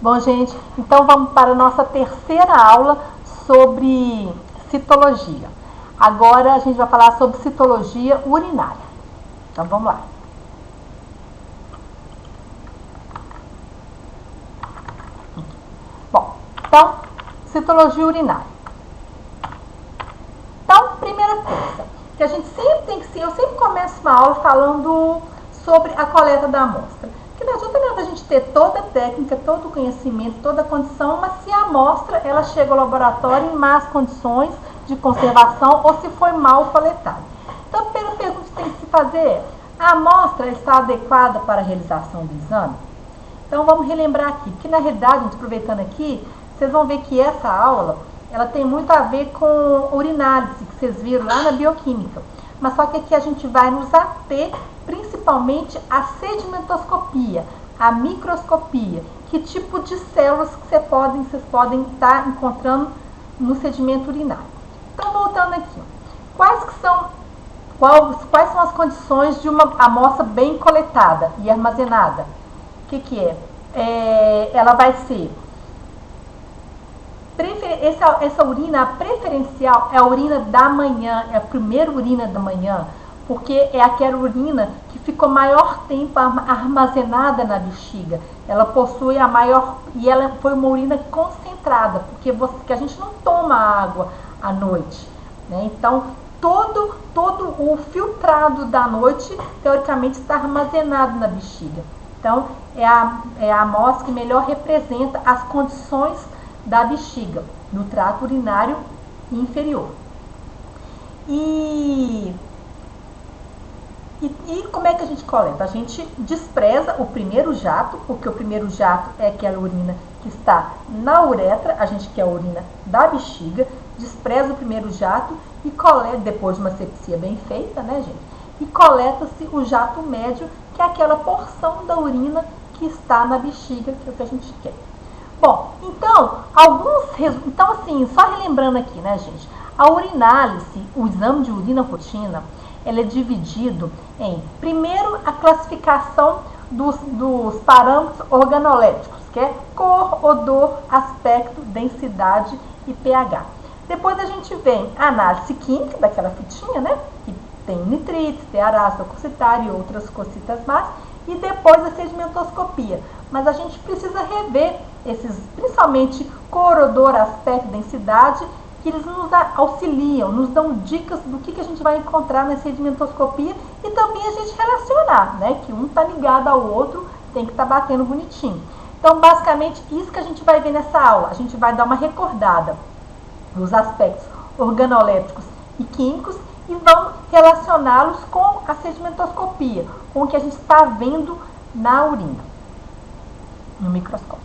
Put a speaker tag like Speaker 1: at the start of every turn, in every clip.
Speaker 1: Bom, gente, então vamos para a nossa terceira aula sobre citologia. Agora a gente vai falar sobre citologia urinária. Então vamos lá. Bom, então, citologia urinária. Então, primeira coisa, que a gente sempre tem que ser, eu sempre começo uma aula falando sobre a coleta da amostra. Que não adianta nada a gente ter toda a técnica, todo o conhecimento, toda a condição, mas se a amostra ela chega ao laboratório em más condições de conservação ou se foi mal coletada. Então, a primeira pergunta que tem que se fazer é: a amostra está adequada para a realização do exame? Então, vamos relembrar aqui, que na realidade, gente, aproveitando aqui, vocês vão ver que essa aula, ela tem muito a ver com urinálise, que vocês viram lá na bioquímica. Mas só que aqui a gente vai nos ater principalmente à sedimentoscopia, à microscopia. Que tipo de células que vocês podem estar encontrando no sedimento urinário. Então, voltando aqui, quais são as condições de uma amostra bem coletada e armazenada? O que é? Ela vai ser... Essa urina preferencial é a urina da manhã, é a primeira urina da manhã, porque é aquela urina que ficou maior tempo armazenada na bexiga. Ela possui a maior, e ela foi uma urina concentrada, porque a gente não toma água à noite, né? Então, todo o filtrado da noite, teoricamente, está armazenado na bexiga. Então, é a amostra que melhor representa as condições da bexiga, no trato urinário inferior. E como é que a gente coleta? A gente despreza o primeiro jato, porque o primeiro jato é aquela urina que está na uretra, a gente quer a urina da bexiga, despreza o primeiro jato e coleta, depois de uma sepsia bem feita, né, gente? E coleta-se o jato médio, que é aquela porção da urina que está na bexiga, que é o que a gente quer. Bom, então, assim, só relembrando aqui, né, gente? A urinálise, o exame de urina rotina, ele é dividido em, primeiro, a classificação dos parâmetros organoléticos, que é cor, odor, aspecto, densidade e pH. Depois a gente vem a análise química, daquela fitinha, né? Que tem nitrites, stearase, leucocitário e outras cositas mais. E depois a sedimentoscopia. Mas a gente precisa rever esses, principalmente cor, odor, aspecto, densidade, que eles nos auxiliam, nos dão dicas do que a gente vai encontrar na sedimentoscopia e também a gente relacionar, né? Que um está ligado ao outro, tem que estar batendo bonitinho. Então, basicamente, isso que a gente vai ver nessa aula. A gente vai dar uma recordada nos aspectos organoléticos e químicos e vamos relacioná-los com a sedimentoscopia, com o que a gente está vendo na urina, no microscópio.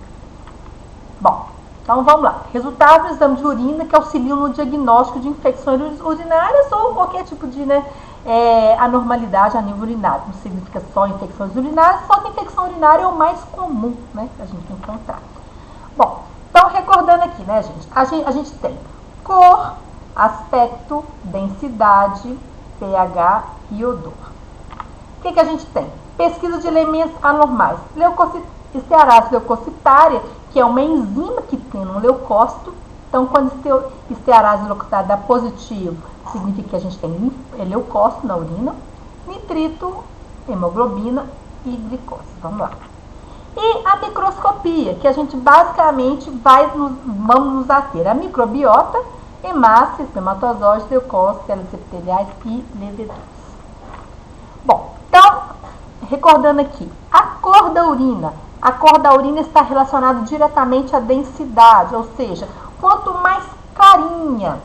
Speaker 1: Bom, então vamos lá. Resultados do exame de urina que auxiliam no diagnóstico de infecções urinárias ou qualquer tipo de anormalidade a nível urinário. Não significa só infecções urinárias, só que a infecção urinária é o mais comum, né, que a gente encontrar. Bom, então recordando aqui, né, gente? A gente tem cor, aspecto, densidade, pH e odor. O que a gente tem? Pesquisa de elementos anormais. Stearase leucocitária, que é uma enzima que tem no leucócito. Então, quando stearase leucocitária dá positivo, significa que a gente tem leucócito na urina, nitrito, hemoglobina e glicose. Vamos lá. E a microscopia, que a gente basicamente vamos nos ater a microbiota, hemácia, espermatozoides, leucócitos, células epiteliais e leveduras. Bom, então, recordando aqui, a cor da urina. A cor da urina está relacionada diretamente à densidade, ou seja, quanto mais clarinha,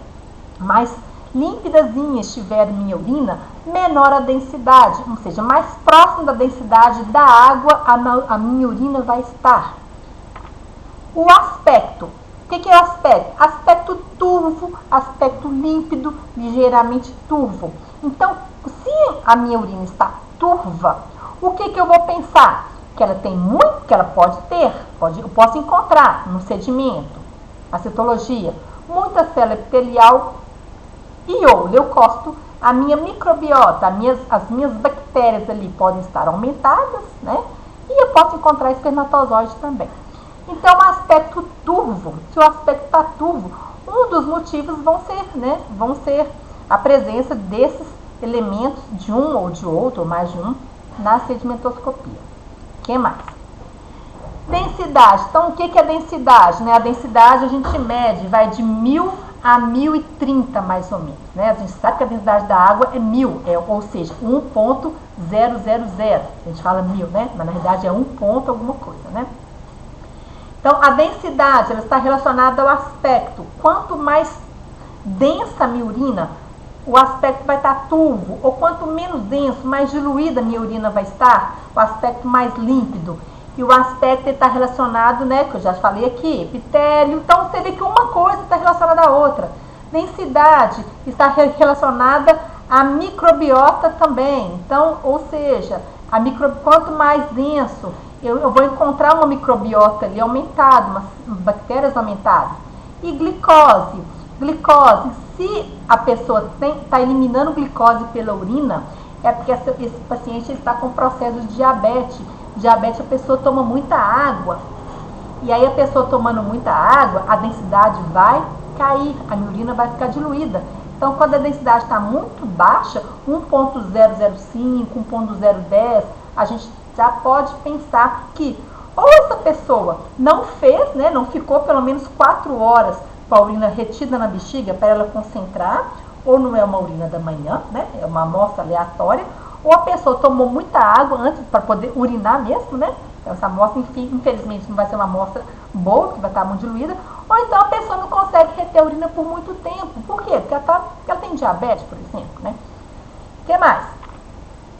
Speaker 1: mais límpidazinha estiver minha urina, menor a densidade, ou seja, mais próximo da densidade da água a minha urina vai estar. O aspecto. O que é o aspecto? Aspecto turvo, aspecto límpido, ligeiramente turvo. Então, se a minha urina está turva, o que eu vou pensar? Que ela tem muito, que ela pode ter, eu posso encontrar no sedimento, a citologia, muita célula epitelial e ou leucócito, a minha microbiota, as minhas bactérias ali podem estar aumentadas, né? E eu posso encontrar espermatozoide também. Então, o aspecto turvo, se o aspecto está turvo, um dos motivos vão ser a presença desses elementos de um ou de outro, ou mais de um, na sedimentoscopia. O que mais? Densidade. Então, o que é densidade? A densidade a gente mede, vai de 1000 a 1030 mais ou menos. A gente sabe que a densidade da água é 1000, ou seja, 1.000. A gente fala 1000, mas na realidade é 1 ponto alguma coisa. Então, a densidade ela está relacionada ao aspecto. Quanto mais densa a minha urina, o aspecto vai estar turvo, ou quanto menos denso, mais diluída a minha urina vai estar, o aspecto mais límpido. E o aspecto está relacionado, que eu já falei aqui, epitélio. Então, você vê que uma coisa está relacionada à outra. Densidade está relacionada à microbiota também. Então, ou seja, quanto mais denso, eu vou encontrar uma microbiota ali aumentada, umas bactérias aumentadas. E glicose. Glicose, se a pessoa está eliminando glicose pela urina, é porque esse paciente está com processo de diabetes. Diabetes, a pessoa toma muita água. E aí a pessoa tomando muita água, a densidade vai cair, a urina vai ficar diluída. Então, quando a densidade está muito baixa, 1.005, 1.010, a gente já pode pensar que ou essa pessoa não fez, não ficou pelo menos 4 horas com a urina retida na bexiga para ela concentrar, ou não é uma urina da manhã, é uma amostra aleatória, ou a pessoa tomou muita água antes para poder urinar mesmo, Então, essa amostra, infelizmente, não vai ser uma amostra boa, porque vai estar muito diluída, ou então a pessoa não consegue reter a urina por muito tempo. Por quê? Porque ela tem diabetes, por exemplo, O que mais?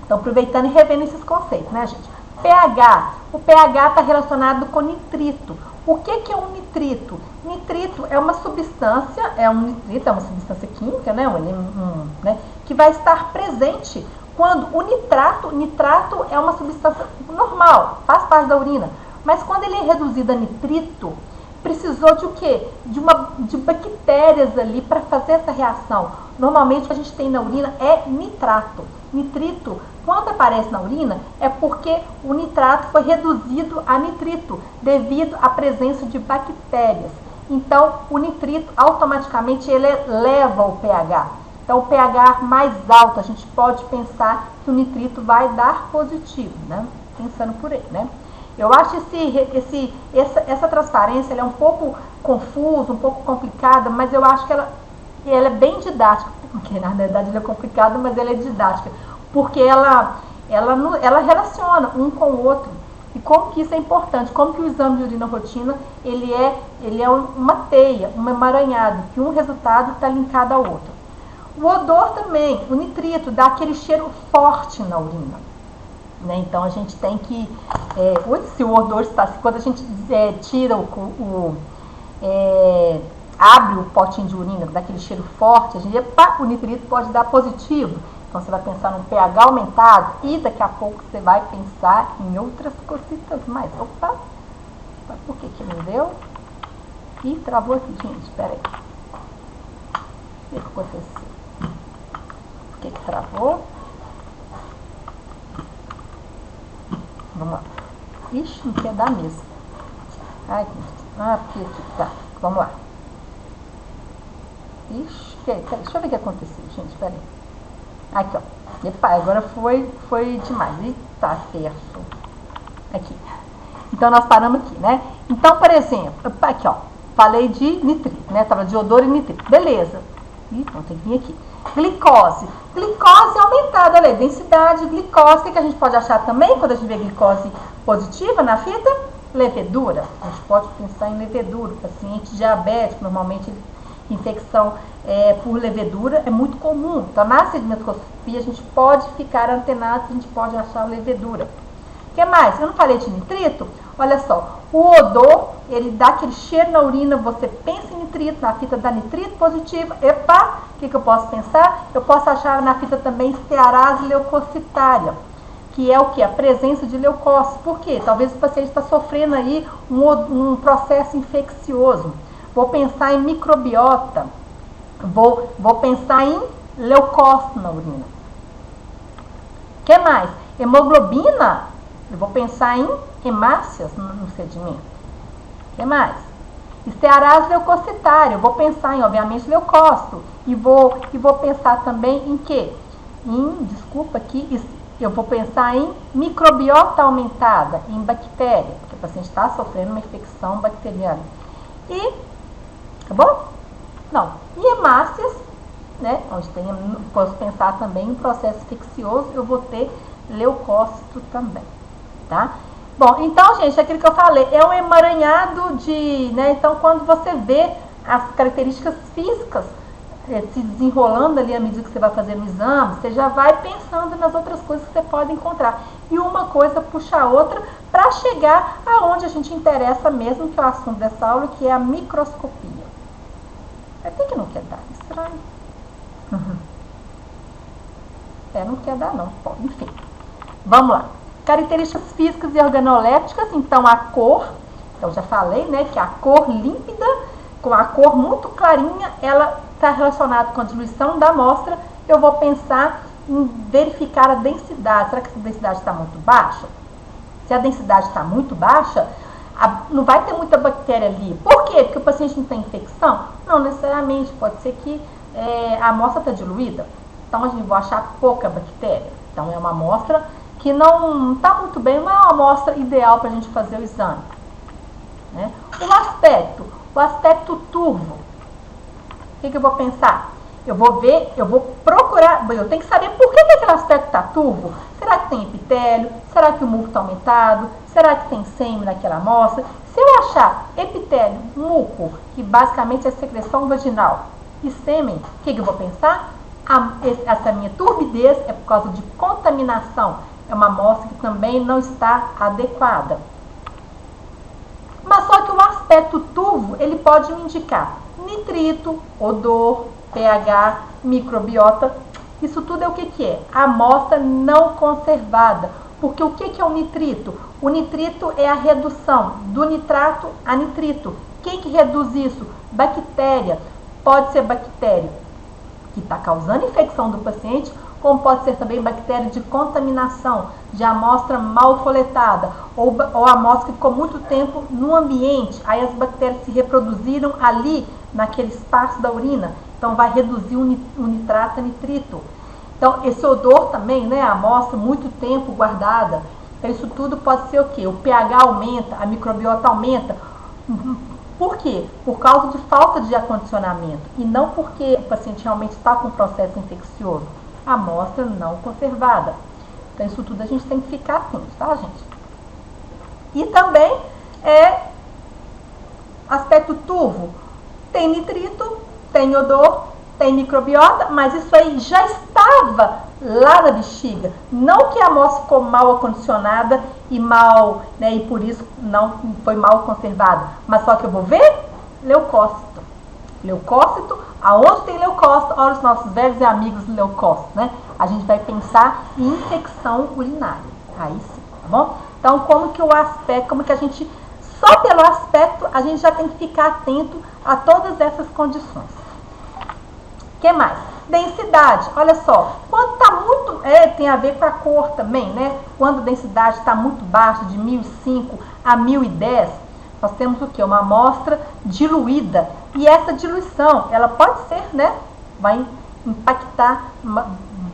Speaker 1: Então, aproveitando e revendo esses conceitos, gente? pH. O pH está relacionado com nitrito. O que é um nitrito? Nitrito é uma substância, uma substância química, que vai estar presente quando o nitrato é uma substância normal, faz parte da urina, mas quando ele é reduzido a nitrito, precisou de o quê? De bactérias ali para fazer essa reação. Normalmente o que a gente tem na urina é nitrato. Nitrito, quando aparece na urina, é porque o nitrato foi reduzido a nitrito, devido à presença de bactérias. Então, o nitrito, automaticamente, ele eleva o pH. Então, o pH mais alto, a gente pode pensar que o nitrito vai dar positivo, Pensando por aí, Eu acho essa transparência ela é um pouco confusa, um pouco complicada, mas eu acho que ela é bem didática, porque na verdade ela é complicada, mas ela é didática, porque ela relaciona um com o outro. E como que isso é importante, como que o exame de urina rotina, ele é uma teia, um emaranhado, que um resultado está linkado ao outro. O odor também, o nitrito dá aquele cheiro forte na urina. Então a gente tem que, se o odor está, quando a gente tira abre o potinho de urina, dá aquele cheiro forte, o nitrito pode dar positivo. Então você vai pensar no pH aumentado e daqui a pouco você vai pensar em outras cositas mais. Opa, por que não deu? Ih, travou aqui, gente, espera aí. O que aconteceu? Por que travou? Vamos lá. Ixi, não quer dar mesmo. Ai, porque aqui, tá. Vamos lá. Ixi, peraí, deixa eu ver o que aconteceu, gente, peraí. Aqui, ó. Epa, agora foi demais. E tá certo. Aqui. Então, nós paramos aqui, Então, por exemplo, aqui, ó. Falei de nitrito, Tava de odor e nitrito. Beleza. Ih, então tem que vir aqui. Glicose. Glicose aumentada, olha aí, densidade, glicose. O que a gente pode achar também quando a gente vê glicose positiva na fita? Levedura. A gente pode pensar em levedura. O paciente diabético, normalmente, infecção por levedura é muito comum. Então, na sedimentoscopia, a gente pode ficar antenado, a gente pode achar levedura. O que mais? Eu não falei de nitrito? Olha só, o odor, ele dá aquele cheiro na urina, você pensa em nitrito, na fita dá nitrito positivo. Epa, o que eu posso pensar? Eu posso achar na fita também estearase leucocitária, que é o que? A presença de leucócitos. Por quê? Talvez o paciente está sofrendo aí um processo infeccioso. Vou pensar em microbiota, vou pensar em leucócito na urina. O que mais? Hemoglobina, eu vou pensar em hemácias no sedimento. O que mais? Estearase leucocitária, eu vou pensar em, obviamente, leucócito. E vou pensar também em quê? Eu vou pensar em microbiota aumentada, em bactéria, porque o paciente está sofrendo uma infecção bacteriana. E, tá bom? Não. E hemácias, né? Onde posso pensar também em processo infeccioso, eu vou ter leucócito também, tá? Bom, então, gente, aquilo que eu falei, é um emaranhado de, né? Então, quando você vê as características físicas se desenrolando ali à medida que você vai fazer o exame, você já vai pensando nas outras coisas que você pode encontrar. E uma coisa puxa a outra para chegar aonde a gente interessa mesmo, que é o assunto dessa aula, que é a microscopia. Até que não quer dar, estranho. Não quer dar não. Bom, enfim, vamos lá. Características físicas e organolépticas, então a cor, então já falei, né, que a cor límpida, com a cor muito clarinha, ela está relacionada com a diluição da amostra. Eu vou pensar em verificar a densidade. Será que essa densidade está muito baixa? Se a densidade está muito baixa, não vai ter muita bactéria ali. Por quê? Porque o paciente não tem infecção? Não necessariamente, pode ser que a amostra está diluída. Então a gente vai achar pouca bactéria. Então é uma amostra que não está muito bem, não é uma amostra ideal para a gente fazer o exame. Né? O aspecto turvo. O que eu vou pensar? Eu vou procurar, eu tenho que saber por que aquele aspecto está turvo. Será que tem epitélio? Será que o muco está aumentado? Será que tem sêmen naquela amostra? Se eu achar epitélio, muco, que basicamente é secreção vaginal, e sêmen, o que eu vou pensar? Essa minha turbidez é por causa de contaminação. É uma amostra que também não está adequada. Mas só que o aspecto turvo, ele pode me indicar nitrito, odor, pH, microbiota. Isso tudo é o que é? A amostra não conservada. Porque o que é o nitrito? O nitrito é a redução do nitrato a nitrito. Quem que reduz isso? Bactéria. Pode ser bactéria que está causando infecção do paciente, como pode ser também bactéria de contaminação, de amostra mal coletada, ou amostra que ficou muito tempo no ambiente, aí as bactérias se reproduziram ali, naquele espaço da urina, então vai reduzir o nitrato a nitrito. Então, esse odor também, né, a amostra muito tempo guardada, então isso tudo pode ser o quê? O pH aumenta, a microbiota aumenta. Por quê? Por causa de falta de acondicionamento, e não porque o paciente realmente está com um processo infeccioso. A amostra não conservada. Então, isso tudo a gente tem que ficar atento, tá, gente? E também aspecto turvo. Tem nitrito, tem odor, tem microbiota, mas isso aí já estava lá na bexiga. Não que a amostra ficou mal acondicionada e mal, né, e por isso não foi mal conservada. Mas só que eu vou ver leucócito. Leucócito, aonde tem leucócito, olha os nossos velhos e amigos leucócitos, né? A gente vai pensar em infecção urinária. Aí sim, tá bom? Então, como que a gente, só pelo aspecto, a gente já tem que ficar atento a todas essas condições. O que mais? Densidade, olha só, quando está muito, tem a ver com a cor também, né? Quando a densidade está muito baixa, de 1005 a 1010, nós temos o quê? Uma amostra diluída. E essa diluição, ela pode ser, né? Vai impactar,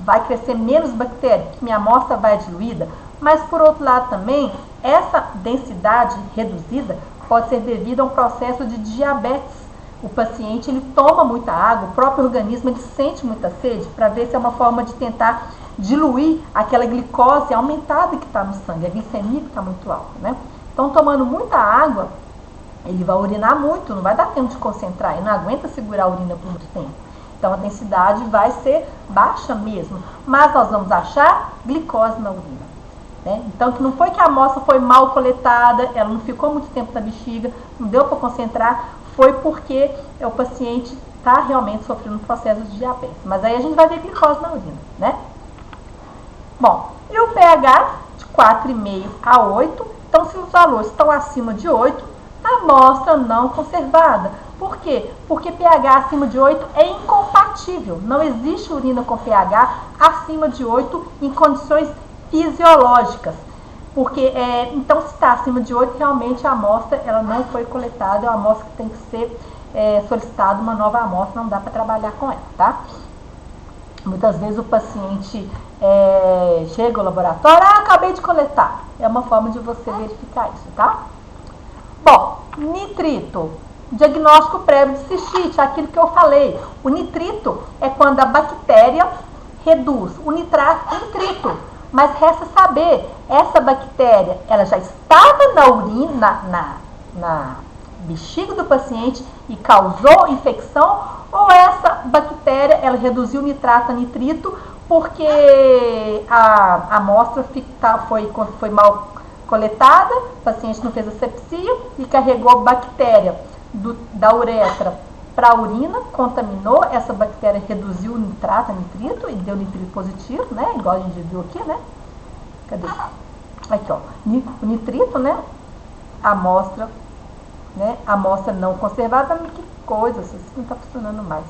Speaker 1: vai crescer menos bactéria, que minha amostra vai diluída. Mas, por outro lado também, essa densidade reduzida pode ser devido a um processo de diabetes. O paciente, ele toma muita água, o próprio organismo, ele sente muita sede, para ver se é uma forma de tentar diluir aquela glicose aumentada que está no sangue, a glicemia que está muito alta, né? Então, tomando muita água, ele vai urinar muito, não vai dar tempo de concentrar, ele não aguenta segurar a urina por muito tempo. Então, a densidade vai ser baixa mesmo, mas nós vamos achar glicose na urina. Né? Então, que não foi que a amostra foi mal coletada, ela não ficou muito tempo na bexiga, não deu para concentrar, foi porque o paciente está realmente sofrendo um processo de diabetes. Mas aí a gente vai ver glicose na urina, né? Bom, e o pH de 4,5 a 8, então se os valores estão acima de 8, amostra não conservada. Por quê? Porque pH acima de 8 é incompatível. Não existe urina com pH acima de 8 em condições fisiológicas. Porque, então, se está acima de 8, realmente a amostra ela não foi coletada, é uma amostra que tem que ser solicitada uma nova amostra, não dá para trabalhar com ela, tá? Muitas vezes o paciente chega ao laboratório, acabei de coletar. É uma forma de você verificar isso, tá? Bom, nitrito. Diagnóstico prévio de cistite, aquilo que eu falei. O nitrito é quando a bactéria reduz o nitrato em nitrito. Mas resta saber, essa bactéria, ela já estava na urina, na bexiga do paciente e causou infecção, ou essa bactéria, ela reduziu o nitrato a nitrito porque a amostra foi mal coletada, o paciente não fez asepsia e carregou a bactéria da uretra para a urina, contaminou, essa bactéria reduziu o nitrato a nitrito e deu nitrito positivo, né? Igual a gente viu aqui, né? Cadê? Aqui, ó. O nitrito, né? A amostra, né? A amostra não conservada, mas que coisa, isso não está funcionando mais.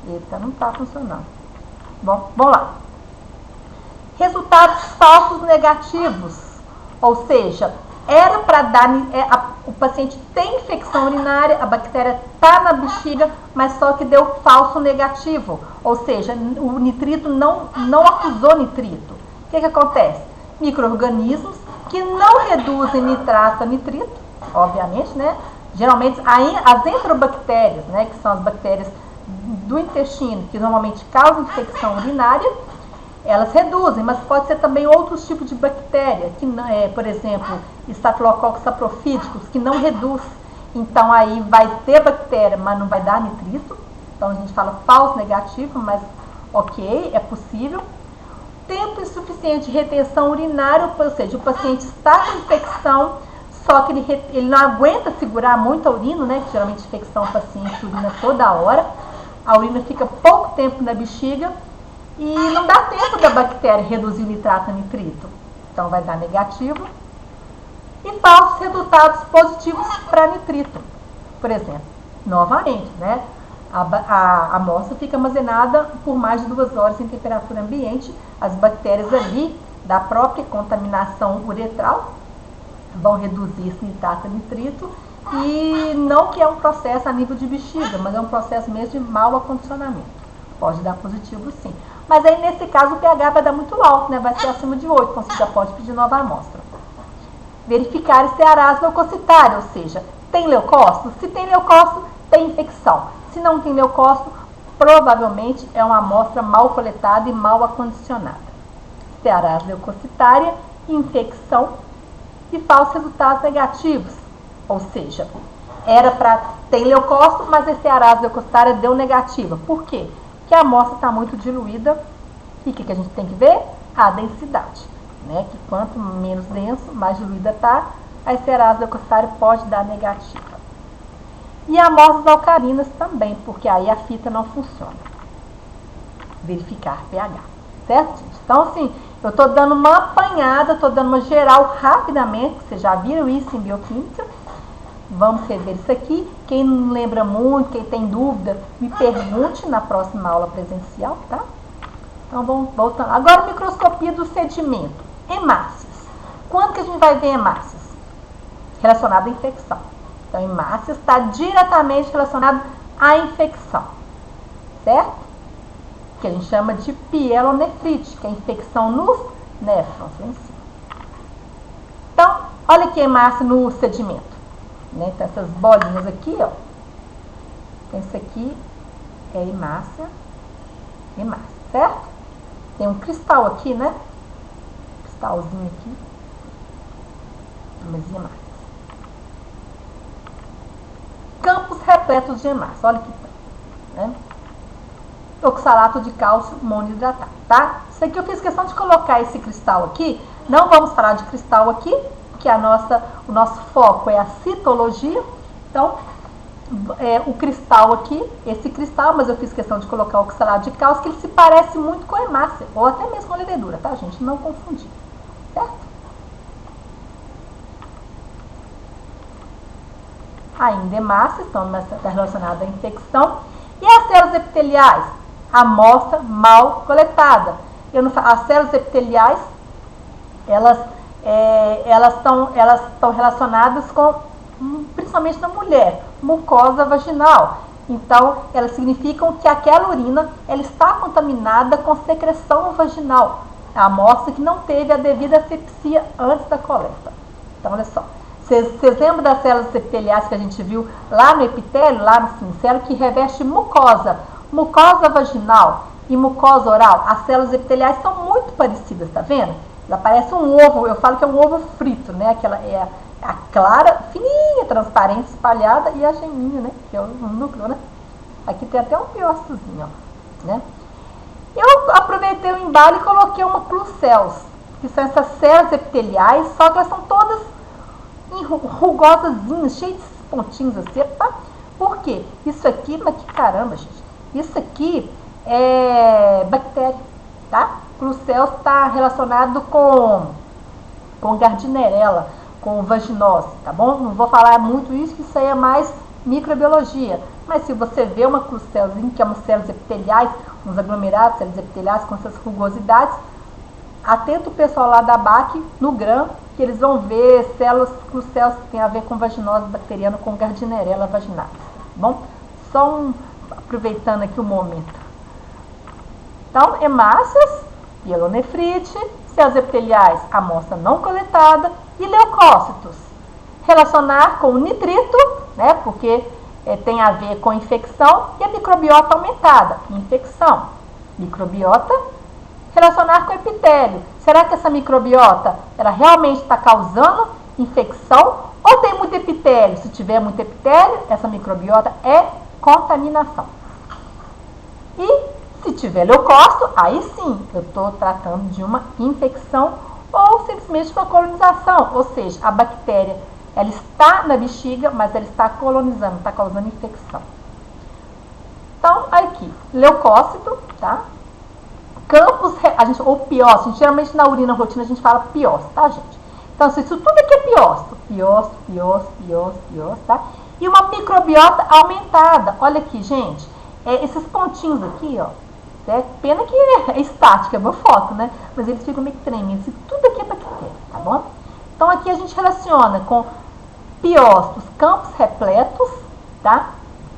Speaker 1: Eita, não está funcionando. Bom, vamos lá. Resultados falsos negativos, ou seja, era para dar, o paciente tem infecção urinária, a bactéria está na bexiga, mas só que deu falso negativo, ou seja, o nitrito não acusou nitrito. O que acontece? Micro-organismos que não reduzem nitrato a nitrito, obviamente, né? Geralmente as enterobactérias, né, que são as bactérias do intestino, que normalmente causam infecção urinária, elas reduzem, mas pode ser também outros tipos de bactéria, que por exemplo, estafilococcus saprofíticos, que não reduz. Então aí vai ter bactéria, mas não vai dar nitrito. Então a gente fala falso negativo, mas ok, é possível. Tempo insuficiente de retenção urinária, ou seja, o paciente está com infecção, só que ele não aguenta segurar muito a urina, né? Que geralmente infecção o paciente urina toda hora. A urina fica pouco tempo na bexiga e não dá tempo da bactéria reduzir o nitrato a nitrito. Então vai dar negativo. E falsos resultados positivos para nitrito. Por exemplo, novamente, né? A amostra fica armazenada por mais de 2 horas em temperatura ambiente. As bactérias ali da própria contaminação uretral vão reduzir esse nitrato a nitrito. E não que é um processo a nível de bexiga, mas é um processo mesmo de mau acondicionamento. Pode dar positivo sim. Mas aí nesse caso o pH vai dar muito alto, né? Vai ser acima de 8, então você já pode pedir nova amostra. Verificar se é arásia leucocitária, ou seja, tem leucócito? Se tem leucócito, tem infecção. Se não tem leucócito, provavelmente é uma amostra mal coletada e mal acondicionada. Se é arásia leucocitária, infecção e falsos resultados negativos. Ou seja, era para ter leucócito, mas esse arásia leucocitária deu negativa. Por quê? Porque a amostra está muito diluída. E o que a gente tem que ver? A densidade. Né? Que quanto menos denso, mais diluída está, a arásia leucocitária pode dar negativa. E amostras alcalinas também, porque aí a fita não funciona. Verificar pH. Certo, gente? Então, assim, eu estou dando uma apanhada, estou dando uma geral rapidamente, vocês já viram isso em bioquímica. Vamos rever isso aqui. Quem não lembra muito, quem tem dúvida, me pergunte na próxima aula presencial, tá? Então, vamos voltando. Agora, microscopia do sedimento. Hemácias. Quando que a gente vai ver hemácias? Relacionado à infecção. Então, hemácias está diretamente relacionado à infecção. Certo? Que a gente chama de pielonefrite, que é a infecção nos néfrons. Então, olha aqui a hemácia no sedimento. Né? Tem essas bolinhas aqui, ó. Esse aqui é hemácia, certo? Tem um cristal aqui, né? Cristalzinho aqui. Mas hemácias. Campos repletos de hemácia, olha aqui. Né? Oxalato de cálcio monohidratado, tá? Isso aqui eu fiz questão de colocar esse cristal aqui. Não vamos falar de cristal aqui, que o nosso foco é a citologia. Então, o cristal aqui, esse cristal, mas eu fiz questão de colocar o oxalato de cálcio, que ele se parece muito com a hemácia, ou até mesmo com a levedura, tá, gente? Não confundir, certo? Ainda hemácia, então está relacionada à infecção. E as células epiteliais? Amostra mal coletada. As células epiteliais, elas elas estão relacionadas com, principalmente na mulher, mucosa vaginal. Então, elas significam que aquela urina ela está contaminada com secreção vaginal, a amostra que não teve a devida asepsia antes da coleta. Então, olha só. Vocês lembram das células epiteliais que a gente viu lá no epitélio, lá no sincero, que reveste mucosa, mucosa vaginal e mucosa oral? As células epiteliais são muito parecidas, tá vendo? Ela parece um ovo, eu falo que é um ovo frito, né? Aquela é a clara, fininha, transparente, espalhada, e a geminha, né? Que é o núcleo, né? Aqui tem até um piócitozinho, ó, né? Eu aproveitei o embalo e coloquei uma Clucells, que são essas células epiteliais, só que elas são todas rugosazinhas, cheias de pontinhos assim, tá? Por quê? Isso aqui, mas que caramba, gente. Isso aqui é bactéria, tá? Clucells está relacionado com Gardnerella, com vaginose, tá bom? Não vou falar muito isso, que isso aí é mais microbiologia. Mas se você vê uma Clucells, que é uma células epiteliais, uns aglomerados, células epiteliais com essas rugosidades, atenta o pessoal lá da BAC no GRAM, que eles vão ver células Clucells que tem a ver com vaginose bacteriana, com Gardnerella vaginalis, tá bom? Só aproveitando aqui o momento. Então, hemácias, pielonefrite, células epiteliais, amostra não coletada, e leucócitos. Relacionar com o nitrito, né, porque tem a ver com infecção, e a microbiota aumentada, infecção. Microbiota, relacionar com o epitélio. Será que essa microbiota, ela realmente está causando infecção ou tem muito epitélio? Se tiver muito epitélio, essa microbiota é contaminação. E se tiver leucócito, aí sim, eu estou tratando de uma infecção ou simplesmente uma colonização, ou seja, a bactéria ela está na bexiga, mas ela está colonizando, está causando infecção. Então, aqui, leucócito, tá? Campos, ou piócito, geralmente na urina rotina a gente fala piócito, tá, gente? Então, isso tudo aqui é piócito, tá? E uma microbiota aumentada. Olha aqui, gente, esses pontinhos aqui, ó, pena que é estática, é uma foto, né? Mas eles ficam meio tremendo. Isso tudo aqui é bactéria, tá bom? Então, aqui a gente relaciona com piócitos, campos repletos, tá?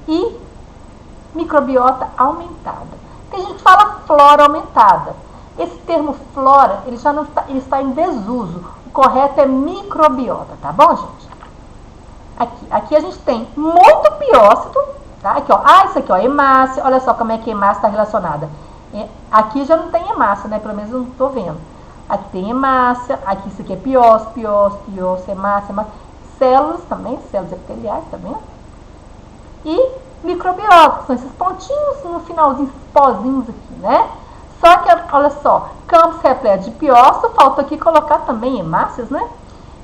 Speaker 1: E microbiota aumentada. Que a gente fala flora aumentada. Esse termo flora, ele já não está, ele está em desuso. O correto é microbiota, tá bom, gente? Aqui a gente tem muito piócito, tá? Aqui, ó, isso aqui, ó, hemácia. Olha só como é que a hemácia está relacionada. Aqui já não tem hemácia, né? Pelo menos eu não estou vendo. Aqui tem hemácia, aqui isso aqui é piócito, hemácia. Células também, células epiteliais, tá vendo? E microbiota, que são esses pontinhos no finalzinho, esses pozinhos aqui, né? Só que, olha só, campos repletos de piócito, falta aqui colocar também hemácias, né?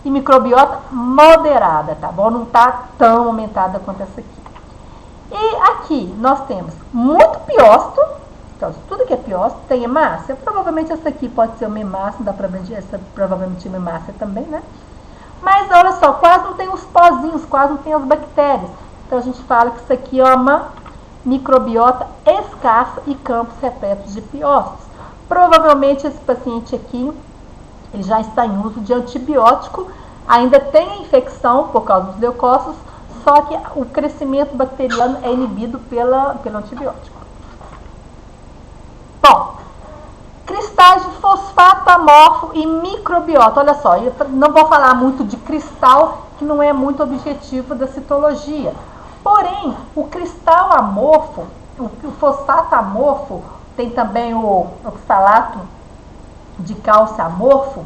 Speaker 1: E microbiota moderada, tá bom? Não tá tão aumentada quanto essa aqui. E aqui nós temos muito piócito, então tudo que é piócito tem hemácia. Provavelmente essa aqui pode ser uma hemácia, dá pra ver, essa provavelmente é uma hemácia também, né? Mas olha só, quase não tem os pozinhos, quase não tem as bactérias. Então a gente fala que isso aqui é uma microbiota escassa e campos repletos de piócitos. Provavelmente esse paciente aqui, ele já está em uso de antibiótico, ainda tem a infecção por causa dos leucócitos, só que o crescimento bacteriano é inibido pelo antibiótico. Bom, cristais de fosfato amorfo e microbiota. Olha só, eu não vou falar muito de cristal, que não é muito objetivo da citologia. Porém, o cristal amorfo, o fosfato amorfo, tem também o oxalato de cálcio amorfo,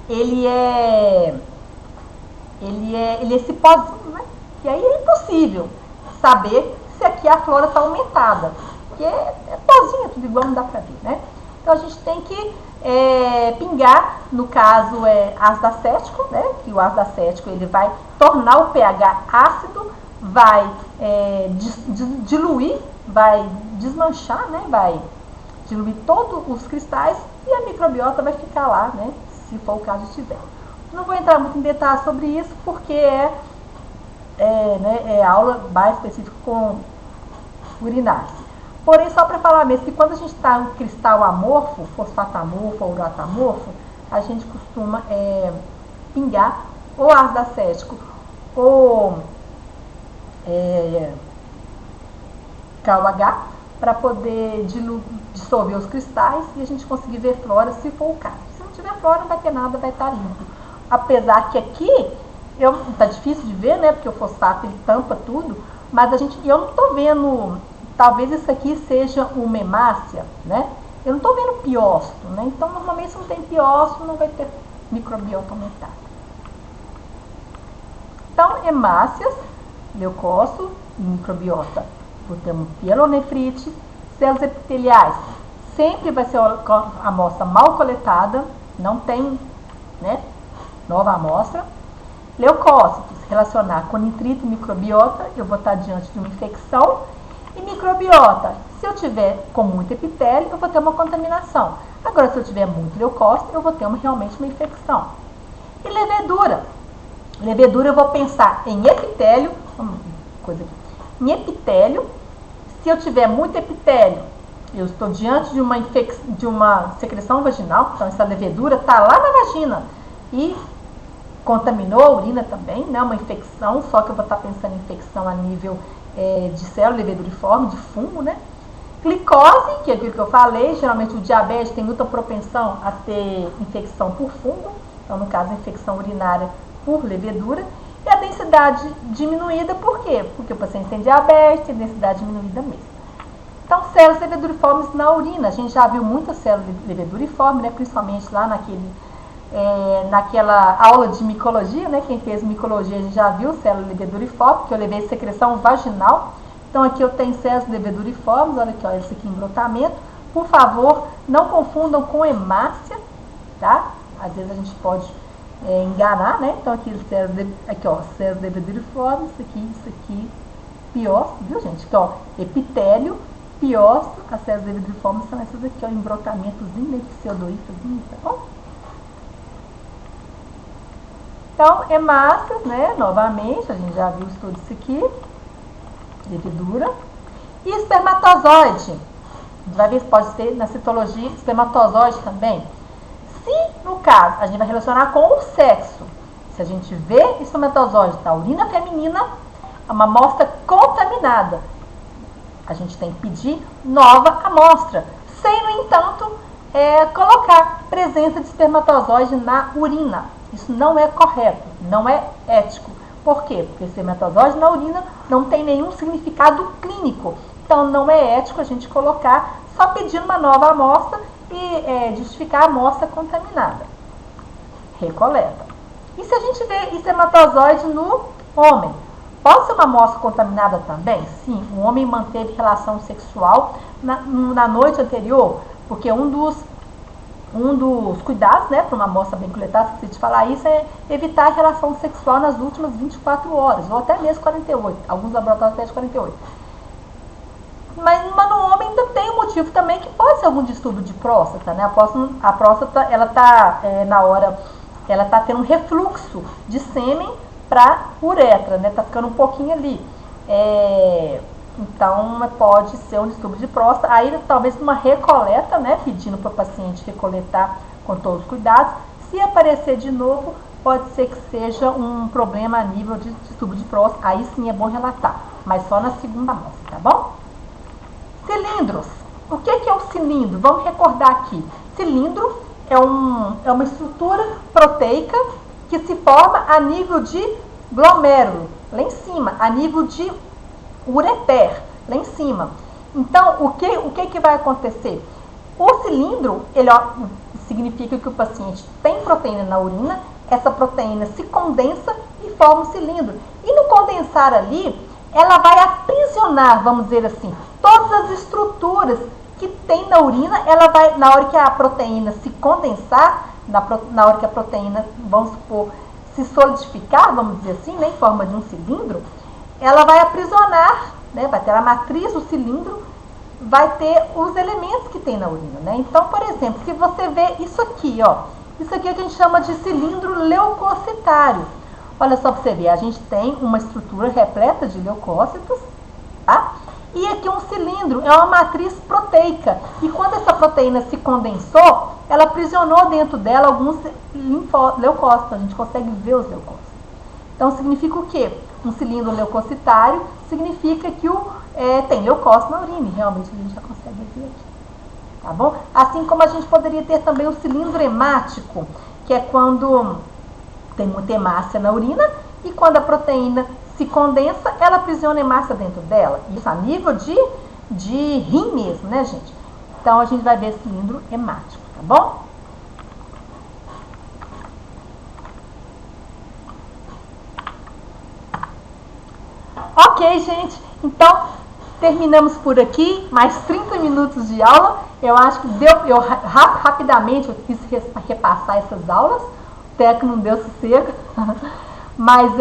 Speaker 1: ele é esse pozinho, né? E aí é impossível saber se aqui a flora está aumentada, porque é pozinho, tudo igual, não dá para ver, né? Então a gente tem que pingar, no caso ácido acético, né? Que o ácido acético ele vai tornar o pH ácido, vai diluir, vai desmanchar, né? Vai diluir todos os cristais e a microbiota vai ficar lá, né? Se for o caso de tiver. Não vou entrar muito em detalhes sobre isso, porque aula mais específica com urinária. Porém, só para falar mesmo, que quando a gente está em cristal amorfo, fosfato amorfo, urato amorfo, a gente costuma pingar ou ácido acético ou KOH para poder dissolver os cristais e a gente conseguir ver flora se for o caso. Se não tiver flora, não vai ter nada, vai estar limpo. Apesar que aqui, tá difícil de ver, né? Porque o fosfato ele tampa tudo, mas eu não estou vendo, talvez isso aqui seja uma hemácia, né? Eu não estou vendo piócito, né? Então, normalmente, se não tem piócito, não vai ter microbiota aumentado. Então, hemácias, leucócito, microbiota. Temos pielonefrite, células epiteliais. Sempre vai ser a amostra mal coletada, não tem, né, nova amostra. Leucócitos, relacionar com nitrito e microbiota, eu vou estar diante de uma infecção. E microbiota, se eu tiver com muito epitélio, eu vou ter uma contaminação. Agora, se eu tiver muito leucócito, eu vou ter realmente uma infecção. E levedura. Levedura, eu vou pensar em epitélio, em epitélio. Se eu tiver muito epitélio, eu estou diante de uma secreção vaginal, então essa levedura está lá na vagina e contaminou a urina também, né? Uma infecção, só que eu vou estar pensando em infecção a nível de célula leveduriforme, de fungo, né? Glicose, que é aquilo que eu falei, geralmente o diabetes tem muita propensão a ter infecção por fungo, então no caso a infecção urinária por levedura, e a densidade diminuída, por quê? Porque o paciente tem diabetes, tem densidade diminuída mesmo. Então, células leveduriformes na urina, a gente já viu muita célula leveduriforme, né? Principalmente lá naquela aula de micologia, né? Quem fez micologia, a gente já viu célula leveduriforme, porque eu levei secreção vaginal. Então, aqui eu tenho células leveduriformes, olha aqui, olha esse aqui em brotamento. Por favor, não confundam com hemácia, tá? Às vezes a gente pode enganar, né? Então, aqui células leveduriformes, isso aqui, piócito, viu, gente? Aqui, ó, epitélio, piócito, as células leveduriformes são essas aqui, ó, em brotamentozinho, de pseudoítazinho, tá bom? Então, hemácias, né? Novamente, a gente já viu tudo isso aqui. Levedura. E espermatozoide. A gente vai ver se pode ser na citologia espermatozoide também. Se, no caso, a gente vai relacionar com o sexo, se a gente vê espermatozoide da urina feminina, é uma amostra contaminada. A gente tem que pedir nova amostra, sem, no entanto, colocar presença de espermatozoide na urina. Isso não é correto, não é ético. Por quê? Porque espermatozoide na urina não tem nenhum significado clínico. Então, não é ético a gente colocar só pedindo uma nova amostra e justificar a amostra contaminada. Recoleta. E se a gente vê espermatozoide no homem? Pode ser uma amostra contaminada também? Sim, o homem manteve relação sexual na noite anterior, porque um dos cuidados, né, para uma amostra bem coletada, se te falar isso, é evitar a relação sexual nas últimas 24 horas, ou até mesmo 48, alguns laboratórios até de 48. Mas no homem ainda tem um motivo também que pode ser algum distúrbio de próstata, né? A próstata, ela tá ela tá tendo um refluxo de sêmen para uretra, né? Tá ficando um pouquinho ali. Então, pode ser um distúrbio de próstata. Aí, talvez uma recoleta, né? Pedindo para o paciente recoletar com todos os cuidados. Se aparecer de novo, pode ser que seja um problema a nível de distúrbio de próstata. Aí sim é bom relatar, mas só na segunda amostra, tá bom? Cilindros. O que é o cilindro? Vamos recordar aqui. Cilindro é uma estrutura proteica que se forma a nível de glomérulo, lá em cima, a nível de ureter, lá em cima. Então, o que vai acontecer? O cilindro, ele significa que o paciente tem proteína na urina, essa proteína se condensa e forma um cilindro. E no condensar ali, ela vai aprisionar, vamos dizer assim, todas as estruturas que tem na urina, ela vai, na hora que a proteína se condensar, na hora que a proteína, vamos supor, se solidificar, vamos dizer assim, né, em forma de um cilindro, ela vai aprisionar, né, vai ter a matriz do cilindro, vai ter os elementos que tem na urina, né? Então, por exemplo, se você vê isso aqui, ó, isso aqui é o que a gente chama de cilindro leucocitário. Olha só para você ver, a gente tem uma estrutura repleta de leucócitos, tá? E aqui um cilindro é uma matriz proteica. E quando essa proteína se condensou, ela aprisionou dentro dela alguns leucócitos. A gente consegue ver os leucócitos. Então, significa o quê? Um cilindro leucocitário significa que tem leucócito na urina. E realmente a gente já consegue ver aqui. Tá bom? Assim como a gente poderia ter também o cilindro hemático, que é quando tem muita hemácia na urina e quando a proteína se condensa, ela aprisiona hemácia dentro dela. Isso a nível de rim mesmo, né, gente? Então, a gente vai ver cilindro hemático, tá bom? Ok, gente. Então, terminamos por aqui. Mais 30 minutos de aula. Eu acho que eu rapidamente eu quis repassar essas aulas. O técnico não deu sossego. Mas,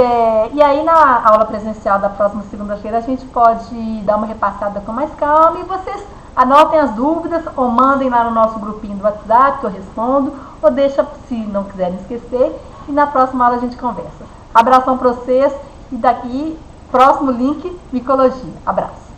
Speaker 1: e aí na aula presencial da próxima segunda-feira a gente pode dar uma repassada com mais calma e vocês anotem as dúvidas ou mandem lá no nosso grupinho do WhatsApp que eu respondo, ou deixa se não quiserem esquecer e na próxima aula a gente conversa. Abração para vocês e daqui, próximo link, micologia. Abraço.